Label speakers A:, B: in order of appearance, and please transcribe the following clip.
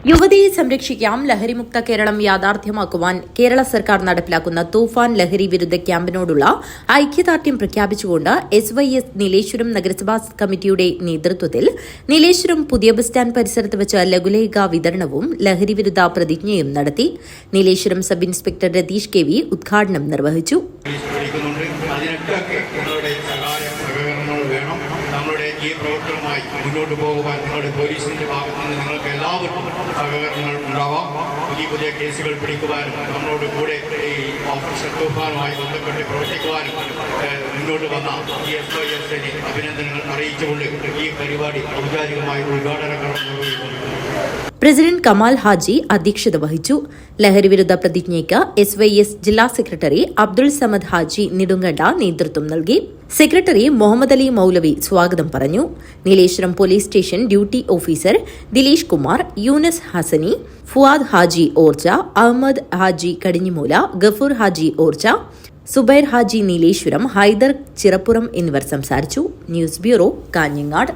A: യുവതിയെ സംരക്ഷിക്കാം ലഹരിമുക്ത കേരളം യാഥാർത്ഥ്യമാക്കുവാൻ കേരള സർക്കാർ നടപ്പിലാക്കുന്ന തൂഫാൻ ലഹരി വിരുദ്ധ ക്യാമ്പിനോടുള്ള ഐക്യദാർഢ്യം പ്രഖ്യാപിച്ചുകൊണ്ട് SYS നീലേശ്വരം നഗരസഭാ കമ്മിറ്റിയുടെ നേതൃത്വത്തിൽ നീലേശ്വരം പുതിയ ബസ് സ്റ്റാൻഡ് പരിസരത്ത് വെച്ച് ലഘുലേഖ വിതരണവും ലഹരി വിരുദ്ധ പ്രതിജ്ഞയും നടത്തി. Nileshwaram sub inspector Ratheesh KV ഉദ്ഘാടനം നിർവഹിച്ചു.
B: നമ്മളുടെ ഈ പ്രവർത്തനവുമായി മുന്നോട്ട് പോകുവാൻ നിങ്ങളുടെ പോലീസിന്റെ ഭാഗത്ത് നിന്ന് നിങ്ങൾക്ക് എല്ലാവർക്കും സഹകരണങ്ങൾ ഉണ്ടാവാം. പുതിയ കേസുകൾ പിടിക്കുവാനും നമ്മളോട് കൂടെ ഈ ഓപ്പറേഷൻ തൂഫാനുമായി ബന്ധപ്പെട്ട് പ്രവർത്തിക്കുവാനും മുന്നോട്ട് വന്ന ഈ SYS അഭിനന്ദനങ്ങൾ അറിയിച്ചുകൊണ്ട് ഈ പരിപാടി ഔപചാരികമായി ഉദ്ഘാടനം നിർവഹിക്കുന്നു.
A: പ്രസിഡന്റ് കമാൽ ഹാജി അധ്യക്ഷത വഹിച്ചു. ലഹരിവിരുദ്ധ പ്രതിജ്ഞയ്ക്ക് SYS ജില്ലാ സെക്രട്ടറി അബ്ദുൾ സമദ് ഹാജി നിടുങ്കണ്ട നേതൃത്വം നൽകി. സെക്രട്ടറി മുഹമ്മദ് അലി മൗലവി സ്വാഗതം പറഞ്ഞു. Nileshwaram police station duty officer Dileesh Kumar, Yunus Hasani, Fuad Haji Orcha, Ahmed Haji Kadinjimoola, Gafoor Haji Orcha, Zubair Haji Nileshwaram, Haider Chirappuram എന്നിവർ സംസാരിച്ചു. News bureau, Kanhangad.